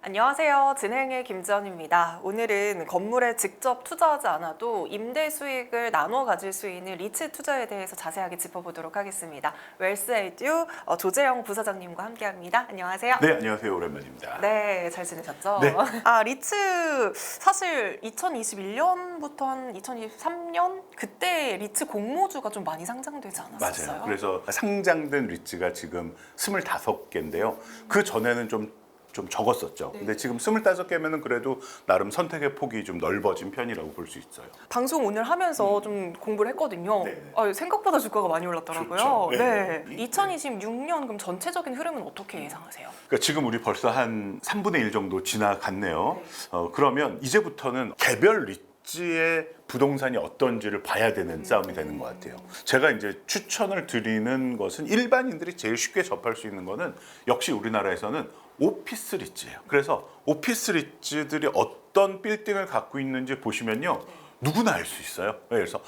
안녕하세요. 진행의 김지연입니다. 오늘은 건물에 직접 투자하지 않아도 임대 수익을 나눠 가질 수 있는 리츠 투자에 대해서 자세하게 짚어보도록 하겠습니다. 웰스에듀 조재영 부사장님과 함께합니다. 안녕하세요. 네, 안녕하세요. 오랜만입니다. 네, 잘 지내셨죠? 네. 리츠 사실 2021년부터 한 2023년 그때 리츠 공모주가 좀 많이 상장되지 않았었어요? 맞아요. 그래서 상장된 리츠가 지금 25개인데요. 그 전에는 좀 적었었죠. 근데 지금 25개면은 그래도 나름 선택의 폭이 좀 넓어진 편이라고 볼 수 있어요. 방송 오늘 하면서 좀 공부를 했거든요. 네. 생각보다 주가가 많이 올랐더라고요. 좋죠. 네. 네. 2026년 그럼 전체적인 흐름은 어떻게 예상하세요? 그러니까 지금 우리 벌써 한 3분의 1 정도 지나갔네요. 그러면 이제부터는 개별 리츠의 부동산이 어떤지를 봐야 되는 싸움이 되는 것 같아요. 제가 이제 추천을 드리는 것은 일반인들이 제일 쉽게 접할 수 있는 거는 역시 우리나라에서는 오피스 리츠예요. 그래서 오피스 리츠들이 어떤 빌딩을 갖고 있는지 보시면요. 누구나 알 수 있어요. 그래서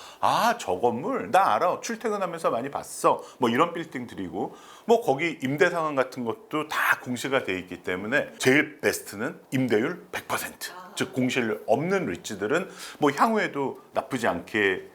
저 건물 나 알아. 출퇴근하면서 많이 봤어. 뭐 이런 빌딩들이고 뭐 거기 임대 상황 같은 것도 다 공시가 돼 있기 때문에 제일 베스트는 임대율 100%. 즉 공실 없는 리츠들은 뭐 향후에도 나쁘지 않게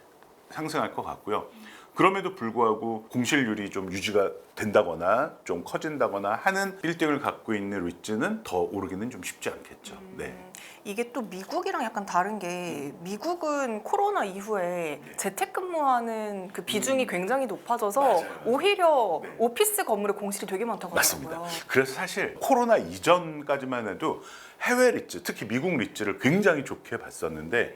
상승할 것 같고요. 그럼에도 불구하고 공실률이 좀 유지가 된다거나 좀 커진다거나 하는 빌딩을 갖고 있는 리츠는 더 오르기는 좀 쉽지 않겠죠. 네. 이게 또 미국이랑 약간 다른 게 미국은 코로나 이후에 재택근무하는 그 비중이 굉장히 높아져서 맞아요. 오히려 오피스 건물의 공실이 되게 많다고 맞습니다. 하더라고요. 그래서 사실 코로나 이전까지만 해도 해외 리츠, 특히 미국 리츠를 굉장히 좋게 봤었는데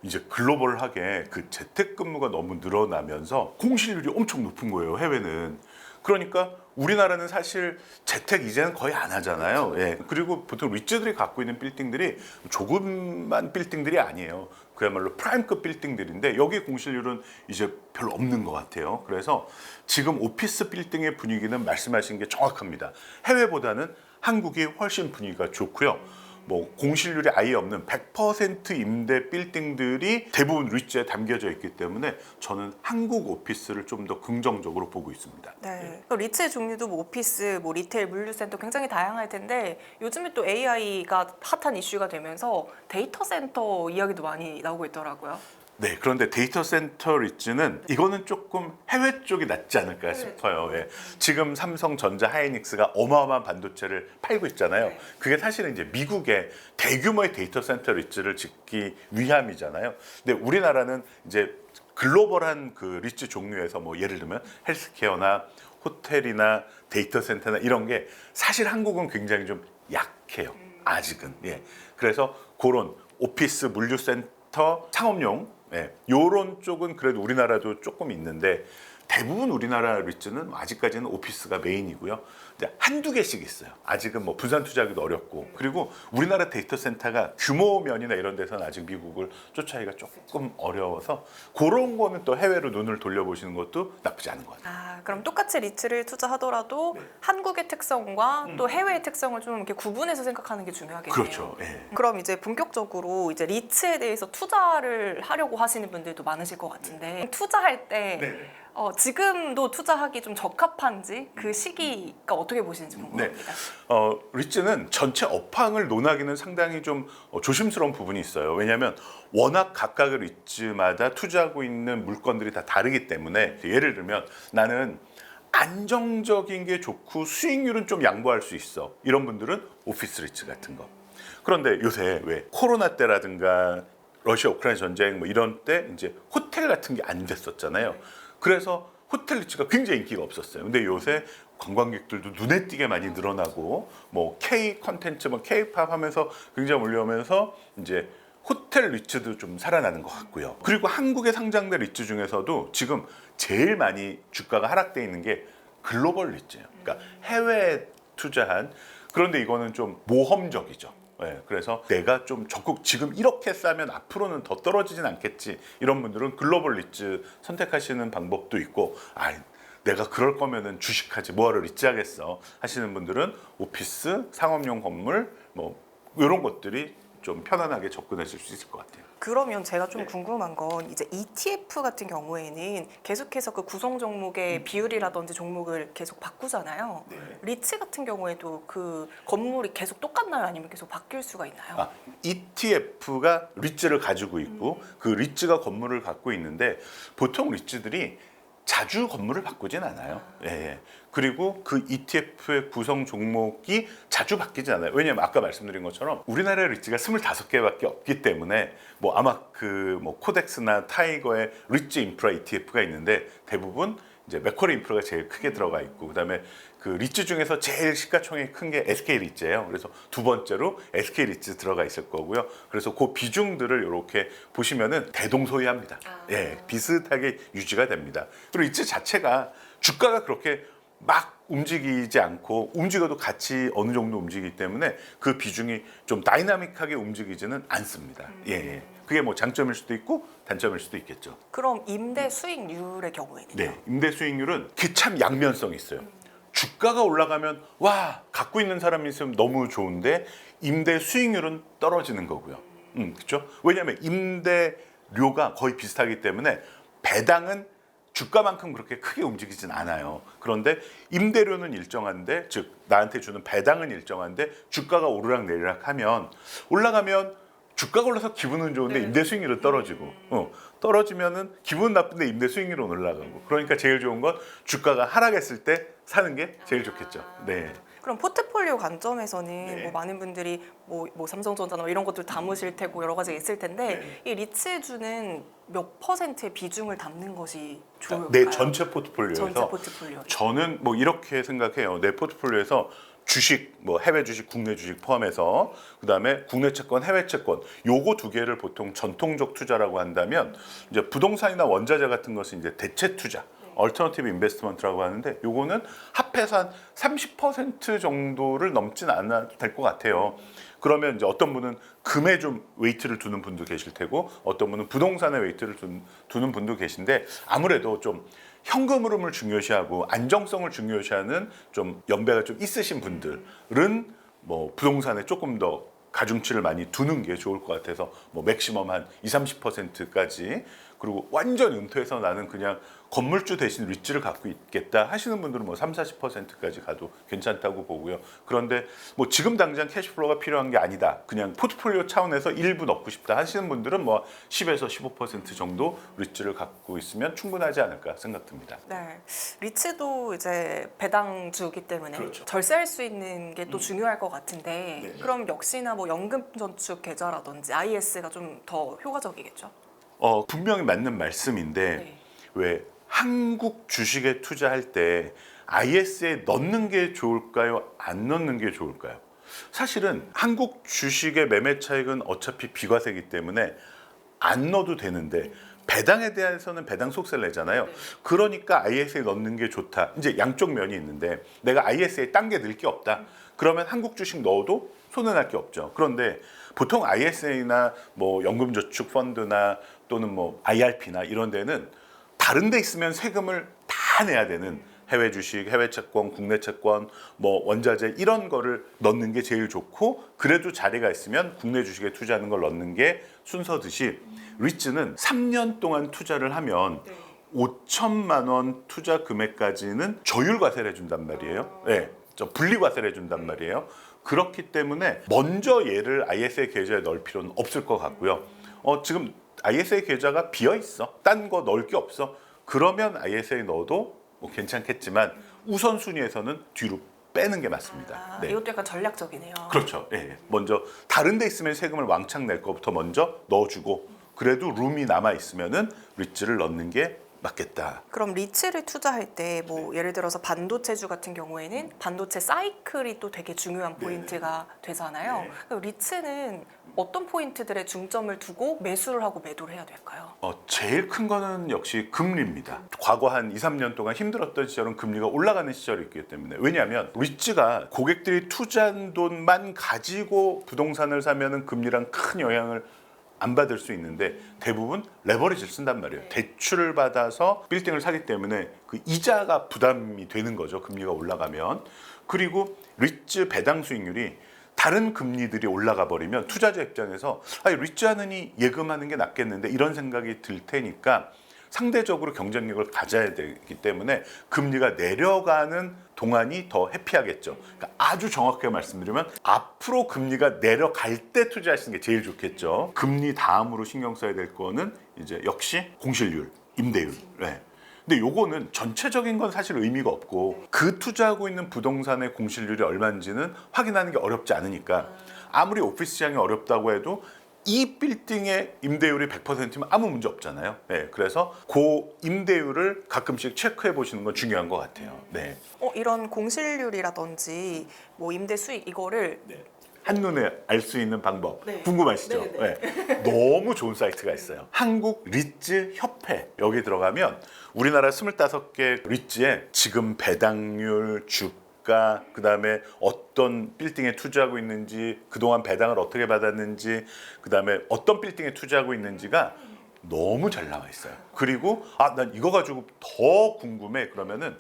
이제 글로벌하게 그 재택근무가 너무 늘어나면서 공실률이 엄청 높은 거예요, 해외는. 그러니까 우리나라는 사실 재택 이제는 거의 안 하잖아요. 예. 그리고 보통 리츠들이 갖고 있는 빌딩들이 조금만 빌딩들이 아니에요. 그야말로 프라임급 빌딩들인데 여기 공실률은 이제 별로 없는 것 같아요. 그래서 지금 오피스 빌딩의 분위기는 말씀하신 게 정확합니다. 해외보다는 한국이 훨씬 분위기가 좋고요. 뭐 공실률이 아예 없는 100% 임대 빌딩들이 대부분 리츠에 담겨져 있기 때문에 저는 한국 오피스를 좀 더 긍정적으로 보고 있습니다. 네. 리츠의 종류도 뭐 오피스, 뭐 리테일, 물류센터 굉장히 다양할 텐데 요즘에 또 AI가 핫한 이슈가 되면서 데이터 센터 이야기도 많이 나오고 있더라고요. 네, 그런데 데이터 센터 리츠는 이거는 조금 해외 쪽이 낫지 않을까 싶어요. 예. 지금 삼성전자, 하이닉스가 어마어마한 반도체를 팔고 있잖아요. 그게 사실은 이제 미국의 대규모의 데이터 센터 리츠를 짓기 위함이잖아요. 근데 우리나라는 이제 글로벌한 그 리츠 종류에서 뭐 예를 들면 헬스케어나 호텔이나 데이터 센터나 이런 게 사실 한국은 굉장히 좀 약해요. 아직은. 예. 그래서 그런 오피스, 물류센터, 상업용 요런 쪽은 그래도 우리나라도 조금 있는데 대부분 우리나라 리츠는 아직까지는 오피스가 메인이고요. 이제 한두 개씩 있어요. 아직은 뭐 분산 투자하기도 어렵고 그리고 우리나라 데이터 센터가 규모 면이나 이런 데서는 아직 미국을 쫓아가기가 조금 어려워서 그런 거는 또 해외로 눈을 돌려보시는 것도 나쁘지 않은 것 같아요. 그럼 똑같이 리츠를 투자하더라도 한국의 특성과 또 해외의 특성을 좀 이렇게 구분해서 생각하는 게 중요하겠네요. 그렇죠. 예. 그럼 이제 본격적으로 이제 리츠에 대해서 투자를 하려고 하시는 분들도 많으실 것 같은데 투자할 때 지금도 투자하기 좀 적합한지 그 시기가 어떻게 보시는지 궁금합니다. 리츠는 전체 업황을 논하기는 상당히 좀 조심스러운 부분이 있어요. 왜냐하면 워낙 각각의 리츠마다 투자하고 있는 물건들이 다 다르기 때문에 예를 들면 나는 안정적인 게 좋고 수익률은 좀 양보할 수 있어. 이런 분들은 오피스 리츠 같은 거. 그런데 요새 왜 코로나 때라든가 러시아 우크라이나 전쟁 뭐 이런 때 이제 호텔 같은 게 안 됐었잖아요. 그래서 호텔 리츠가 굉장히 인기가 없었어요. 근데 요새 관광객들도 눈에 띄게 많이 늘어나고 뭐 K 컨텐츠, 뭐 K-팝 하면서 굉장히 몰려오면서 이제 호텔 리츠도 좀 살아나는 것 같고요. 그리고 한국에 상장된 리츠 중에서도 지금 제일 많이 주가가 하락돼 있는 게 글로벌 리츠예요. 그러니까 해외에 투자한 그런데 이거는 좀 모험적이죠. 네, 그래서 내가 좀 적극 지금 이렇게 싸면 앞으로는 더 떨어지진 않겠지 이런 분들은 글로벌 리츠 선택하시는 방법도 있고 내가 그럴 거면은 주식하지 뭐하러 리츠 하겠어 하시는 분들은 오피스, 상업용 건물 뭐 이런 것들이 좀 편안하게 접근하실 수 있을 것 같아요. 그러면 제가 좀 궁금한 건 이제 ETF 같은 경우에는 계속해서 그 구성 종목의 비율이라든지 종목을 계속 바꾸잖아요. 리츠 같은 경우에도 그 건물이 계속 똑같나요? 아니면 계속 바뀔 수가 있나요? ETF가 리츠를 가지고 있고 그 리츠가 건물을 갖고 있는데 보통 리츠들이 자주 건물을 바꾸진 않아요. 예. 그리고 그 ETF의 구성 종목이 자주 바뀌지 않아요. 왜냐하면 아까 말씀드린 것처럼 우리나라의 리츠가 25개밖에 없기 때문에 뭐 아마 그 뭐 코덱스나 타이거의 리츠 인프라 ETF가 있는데 대부분 이제 맥쿼리 인프라가 제일 크게 들어가 있고 그다음에 그 리츠 중에서 제일 시가총액이 큰 게 SK 리츠예요. 그래서 두 번째로 SK 리츠 들어가 있을 거고요. 그래서 그 비중들을 이렇게 보시면은 대동소이합니다. 예, 비슷하게 유지가 됩니다. 그리고 리츠 자체가 주가가 그렇게 막 움직이지 않고 움직여도 같이 어느 정도 움직이기 때문에 그 비중이 좀 다이나믹하게 움직이지는 않습니다. 예. 그게 뭐 장점일 수도 있고 단점일 수도 있겠죠. 그럼 임대 수익률의 경우에는요? 네, 임대 수익률은 그게 참 양면성이 있어요. 주가가 올라가면 와 갖고 있는 사람이 있으면 너무 좋은데 임대 수익률은 떨어지는 거고요. 그렇죠? 왜냐하면 임대료가 거의 비슷하기 때문에 배당은 주가만큼 그렇게 크게 움직이진 않아요. 그런데 임대료는 일정한데 즉 나한테 주는 배당은 일정한데 주가가 오르락 내리락 하면 올라가면 주가가 올라서 기분은 좋은데 임대 수익률은 떨어지고 떨어지면은 기분 나쁜데 임대 수익률은 올라가고 그러니까 제일 좋은 건 주가가 하락했을 때 사는 게 제일 좋겠죠. 네. 그럼 포트폴리오 관점에서는 네. 뭐 많은 분들이 뭐 삼성전자나 뭐 이런 것들 담으실 테고 여러 가지가 있을 텐데 이 리츠주는 몇 퍼센트의 비중을 담는 것이 좋을까요? 내 전체 포트폴리오에서 전체 포트폴리오. 저는 뭐 이렇게 생각해요. 내 포트폴리오에서 주식, 뭐 해외 주식, 국내 주식 포함해서 그다음에 국내 채권, 해외 채권 요거 두 개를 보통 전통적 투자라고 한다면 이제 부동산이나 원자재 같은 것은 이제 대체 투자, 얼터너티브 인베스트먼트라고 하는데 요거는 합해서 한 30% 정도를 넘진 않아도 될 것 같아요. 그러면 이제 어떤 분은 금에 좀 웨이트를 두는 분도 계실 테고 어떤 분은 부동산에 웨이트를 두는 분도 계신데 아무래도 좀 현금 흐름을 중요시하고 안정성을 중요시하는 좀 연배가 좀 있으신 분들은 뭐 부동산에 조금 더 가중치를 많이 두는 게 좋을 것 같아서 뭐 맥시멈 한 20-30%까지 그리고 완전 은퇴해서 나는 그냥 건물주 대신 리츠를 갖고 있겠다 하시는 분들은 뭐 30-40%까지 가도 괜찮다고 보고요. 그런데 뭐 지금 당장 캐시플로우가 필요한 게 아니다. 그냥 포트폴리오 차원에서 일부 넣고 싶다 하시는 분들은 뭐 10-15% 정도 리츠를 갖고 있으면 충분하지 않을까 생각됩니다. 네, 리츠도 이제 배당주기 때문에 그렇죠. 절세할 수 있는 게 또 중요할 것 같은데 네네. 그럼 역시나 뭐 연금저축 계좌라든지 IS가 좀 더 효과적이겠죠? 분명히 맞는 말씀인데 네. 왜 한국 주식에 투자할 때 IS에 넣는 게 좋을까요? 안 넣는 게 좋을까요? 사실은 한국 주식의 매매 차익은 어차피 비과세이기 때문에 안 넣어도 되는데 배당에 대해서는 배당 속세를 내잖아요. 그러니까 IS에 넣는 게 좋다. 이제 양쪽 면이 있는데 내가 IS에 딴 게 넣을 게 없다. 그러면 한국 주식 넣어도 손해날 게 없죠. 그런데 보통 ISA나 뭐 연금저축 펀드나 또는 뭐 IRP나 이런 데는 다른 데 있으면 세금을 다 내야 되는 해외 주식, 해외 채권, 국내 채권, 뭐 원자재 이런 거를 넣는 게 제일 좋고 그래도 자리가 있으면 국내 주식에 투자하는 걸 넣는 게 순서듯이 리츠는 3년 동안 투자를 하면 5천만 원 투자 금액까지는 조율 과세를 해준단 말이에요. 네, 저 분리 과세를 해준단 말이에요. 그렇기 때문에 먼저 얘를 ISA 계좌에 넣을 필요는 없을 것 같고요. 지금 ISA 계좌가 비어 있어. 딴 거 넣을 게 없어. 그러면 ISA 넣어도 뭐 괜찮겠지만 우선순위에서는 뒤로 빼는 게 맞습니다. 네. 이것도 약간 전략적이네요. 그렇죠. 예. 먼저 다른 데 있으면 세금을 왕창 낼 것부터 먼저 넣어주고 그래도 룸이 남아 있으면은 리츠를 넣는 게 맞겠다. 그럼 리츠를 투자할 때 뭐 예를 들어서 반도체주 같은 경우에는 반도체 사이클이 또 되게 중요한 포인트가 되잖아요. 네. 그럼 리츠는 어떤 포인트들에 중점을 두고 매수를 하고 매도를 해야 될까요? 제일 큰 거는 역시 금리입니다. 과거 한 2-3년 동안 힘들었던 시절은 금리가 올라가는 시절이었기 때문에 왜냐하면 리츠가 고객들이 투자한 돈만 가지고 부동산을 사면은 금리랑 큰 영향을 안 받을 수 있는데 대부분 레버리지를 쓴단 말이에요. 대출을 받아서 빌딩을 사기 때문에 그 이자가 부담이 되는 거죠. 금리가 올라가면. 그리고 리츠 배당 수익률이 다른 금리들이 올라가 버리면 투자자 입장에서 리츠 하느니 예금하는 게 낫겠는데 이런 생각이 들 테니까 상대적으로 경쟁력을 가져야 되기 때문에 금리가 내려가는 동안이 더 해피하겠죠. 그러니까 아주 정확하게 말씀드리면 앞으로 금리가 내려갈 때 투자하시는 게 제일 좋겠죠. 금리 다음으로 신경 써야 될 거는 이제 역시 공실률, 임대율. 네. 근데 요거는 전체적인 건 사실 의미가 없고 그 투자하고 있는 부동산의 공실률이 얼마인지는 확인하는 게 어렵지 않으니까 아무리 오피스 시장이 어렵다고 해도 이 빌딩의 임대율이 100%면 아무 문제 없잖아요. 네, 그래서 그 임대율을 가끔씩 체크해 보시는 건 중요한 것 같아요. 네. 이런 공실률이라든지 뭐 임대 수익 이거를 한눈에 알 수 있는 방법 네. 궁금하시죠? 네. 네. 너무 좋은 사이트가 있어요. 한국 리츠 협회. 여기 들어가면 우리나라 25개 리츠에 지금 배당률, 주가, 그다음에 어떤 빌딩에 투자하고 있는지, 그동안 배당을 어떻게 받았는지, 그다음에 어떤 빌딩에 투자하고 있는지가 너무 잘 나와 있어요. 그리고 난 이거 가지고 더 궁금해. 그러면은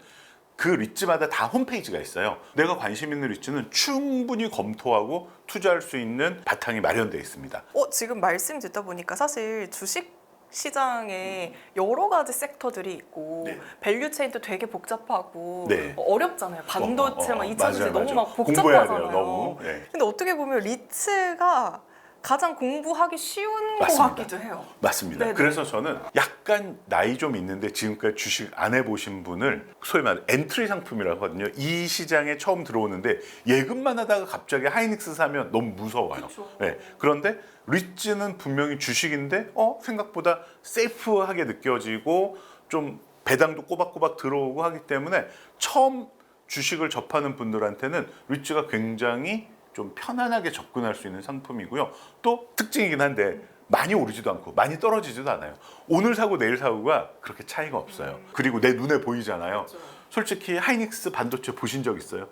그 리츠마다 다 홈페이지가 있어요. 내가 관심 있는 리츠는 충분히 검토하고 투자할 수 있는 바탕이 마련되어 있습니다. 지금 말씀 듣다 보니까 사실 주식 시장에 여러 가지 섹터들이 있고 네. 밸류 체인도 되게 복잡하고 네. 어렵잖아요. 반도체만 2차전지 맞아요, 너무 맞아요. 막 공부해야 복잡하잖아요. 돼요, 너무. 네. 근데 어떻게 보면 리츠가 가장 공부하기 쉬운 것 맞습니다. 같기도 해요. 맞습니다. 네네. 그래서 저는 약간 나이 좀 있는데 지금까지 주식 안 해보신 분을 소위 말해 엔트리 상품이라고 하거든요. 이 시장에 처음 들어오는데 예금만 하다가 갑자기 하이닉스 사면 너무 무서워요. 그쵸. 네. 그런데 리츠는 분명히 주식인데 생각보다 세이프하게 느껴지고 좀 배당도 꼬박꼬박 들어오고 하기 때문에 처음 주식을 접하는 분들한테는 리츠가 굉장히 좀 편안하게 접근할 수 있는 상품이고요. 또 특징이긴 한데 많이 오르지도 않고 많이 떨어지지도 않아요. 오늘 사고 내일 사고가 그렇게 차이가 없어요. 그리고 내 눈에 보이잖아요. 솔직히 하이닉스 반도체 보신 적 있어요?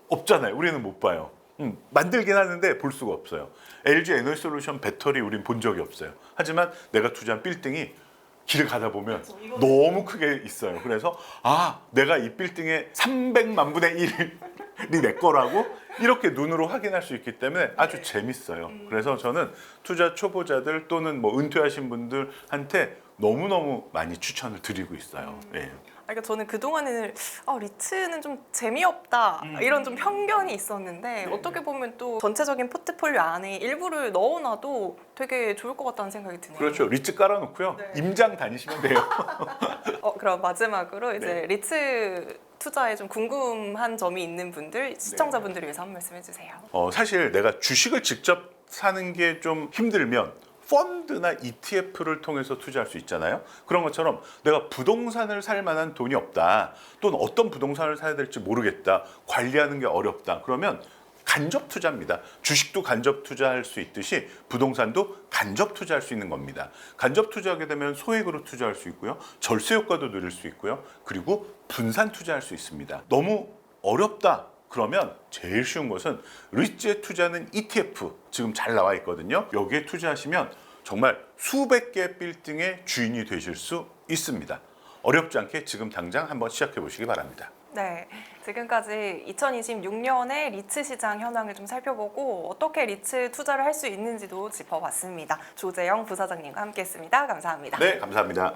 없잖아요. 우리는 못 봐요. 만들긴 하는데 볼 수가 없어요. LG 에너지솔루션 배터리 우린 본 적이 없어요. 하지만 내가 투자한 빌딩이 길을 가다 보면 너무 크게 있어요. 그래서 내가 이 빌딩의 300만 분의 1이 내 거라고 이렇게 눈으로 확인할 수 있기 때문에 아주 재밌어요. 그래서 저는 투자 초보자들 또는 뭐 은퇴하신 분들한테 너무너무 많이 추천을 드리고 있어요. 예. 그러니까 저는 그동안에는 리츠는 좀 재미없다 이런 좀 편견이 있었는데 어떻게 보면 또 전체적인 포트폴리오 안에 일부를 넣어놔도 되게 좋을 것 같다는 생각이 드네요. 그렇죠. 리츠 깔아놓고요. 네. 임장 다니시면 돼요. 그럼 마지막으로 이제 네. 리츠 투자에 좀 궁금한 점이 있는 분들, 시청자분들을 위해서 한 말씀 해주세요. 사실 내가 주식을 직접 사는 게 좀 힘들면 펀드나 ETF를 통해서 투자할 수 있잖아요. 그런 것처럼 내가 부동산을 살 만한 돈이 없다. 또는 어떤 부동산을 사야 될지 모르겠다. 관리하는 게 어렵다. 그러면 간접 투자입니다. 주식도 간접 투자할 수 있듯이 부동산도 간접 투자할 수 있는 겁니다. 간접 투자하게 되면 소액으로 투자할 수 있고요. 절세 효과도 누릴 수 있고요. 그리고 분산 투자할 수 있습니다. 너무 어렵다. 그러면 제일 쉬운 것은 리츠에 투자하는 ETF 지금 잘 나와 있거든요. 여기에 투자하시면 정말 수백 개의 빌딩의 주인이 되실 수 있습니다. 어렵지 않게 지금 당장 한번 시작해 보시기 바랍니다. 네, 지금까지 2026년의 리츠 시장 현황을 좀 살펴보고 어떻게 리츠 투자를 할 수 있는지도 짚어봤습니다. 조재영 부사장님과 함께했습니다. 감사합니다. 네, 감사합니다.